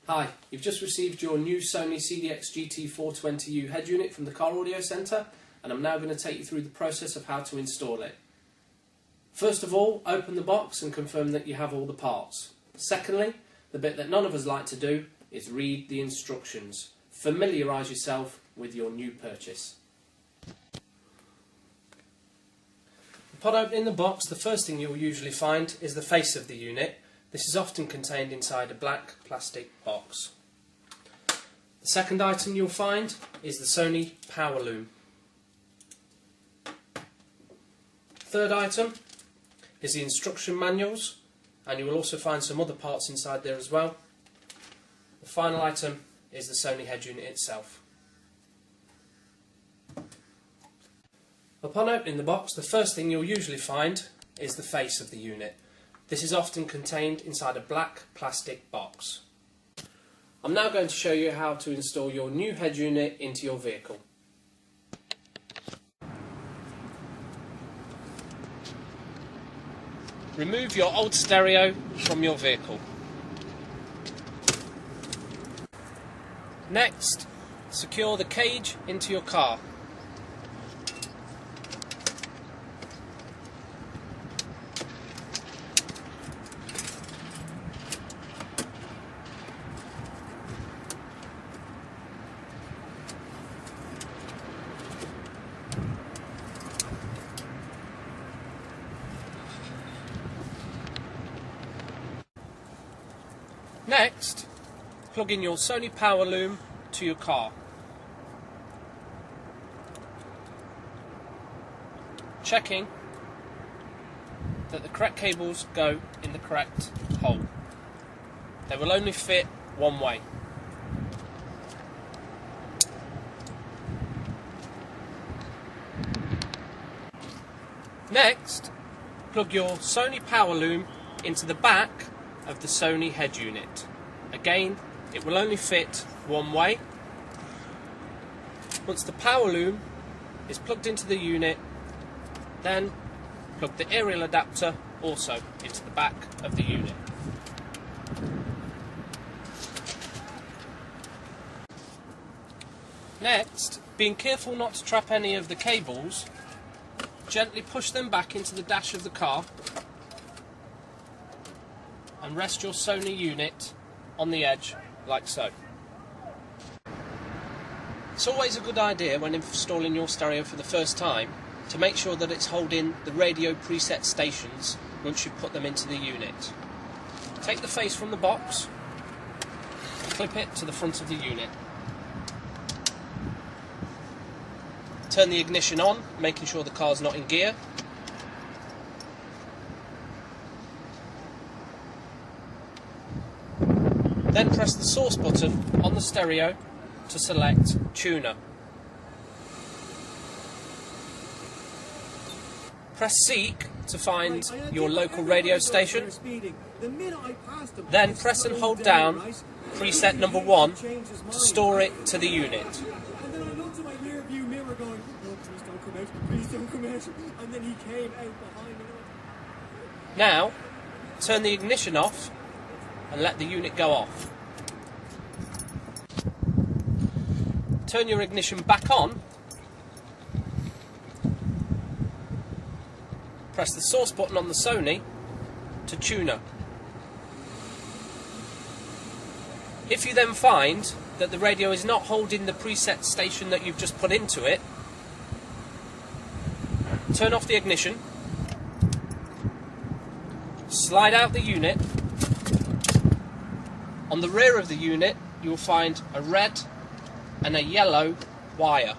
Hi, you've just received your new Sony CDX-GT420U head unit from the Car Audio Centre, and I'm now going to take you through the process of how to install it. First of all, open the box and confirm that you have all the parts. Secondly, the bit that none of us like to do is read the instructions. Familiarise yourself with your new purchase. Upon opening the box, the first thing you'll usually find is the face of the unit. This is often contained inside a black plastic box. The second item you'll find is the Sony power loom. Third item is the instruction manuals, and you will also find some other parts inside there as well. The final item is the Sony head unit itself. Upon opening the box, the first thing you'll usually find is the face of the unit. This is often contained inside a black plastic box. I'm now going to show you how to install your new head unit into your vehicle. Remove your old stereo from your vehicle. Next, secure the cage into your car. Next, plug in your Sony power loom to your car. Checking that the correct cables go in the correct hole. They will only fit one way. Next, plug your Sony power loom into the back of the Sony head unit. Again, it will only fit one way. Once the power loom is plugged into the unit, then plug the aerial adapter also into the back of the unit. Next, being careful not to trap any of the cables, gently push them back into the dash of the car and rest your Sony unit on the edge like so. It's always a good idea when installing your stereo for the first time to make sure that it's holding the radio preset stations once you put them into the unit. Take the face from the box and clip it to the front of the unit. Turn the ignition on, making sure the car's not in gear. Then press the source button on the stereo to select tuner. Press seek to find your local radio station. Then press and hold down preset number 1 to store it to the unit. Now, turn the ignition off and let the unit go off. Turn your ignition back on. Press the source button on the Sony to tuner. If you then find that the radio is not holding the preset station that you've just put into it, turn off the ignition, slide out the unit. On the rear of the unit you will find a red and a yellow wire.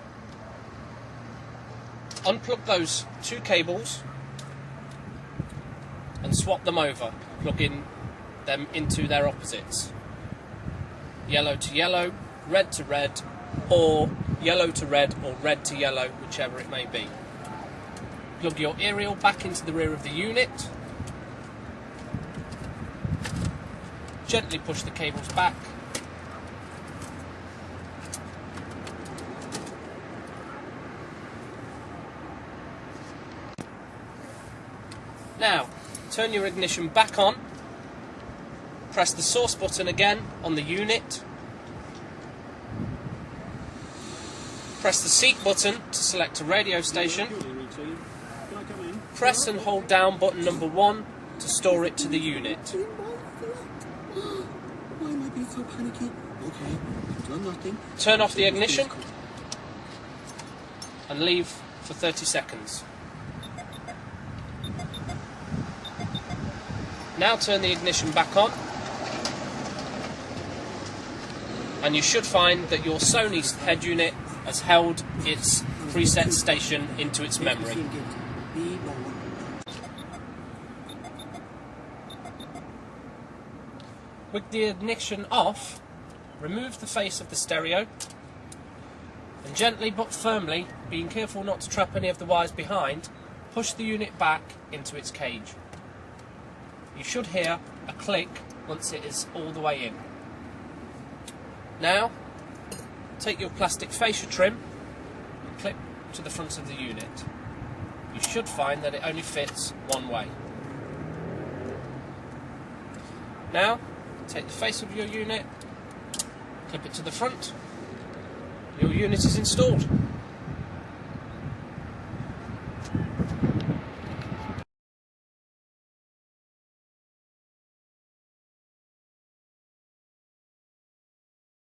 Unplug those two cables and swap them over, plugging them into their opposites. Yellow to yellow, red to red, or yellow to red or red to yellow, whichever it may be. Plug your aerial back into the rear of the unit. Gently push the cables back. Now, turn your ignition back on press the source button again on the unit. Press the seek button to select a radio station. Press and hold down button number 1 to store it to the unit. Why am I being so panicky? Okay, I've done nothing. Turn off the ignition and leave for 30 seconds. Now turn the ignition back on, and you should find that your Sony head unit has held its preset station into its memory. With the ignition off, remove the face of the stereo and gently but firmly, being careful not to trap any of the wires behind, push the unit back into its cage. You should hear a click once it is all the way in. Now, take your plastic fascia trim and clip to the front of the unit. You should find that it only fits one way. Now, take the face of your unit, clip it to the front. Your unit is installed.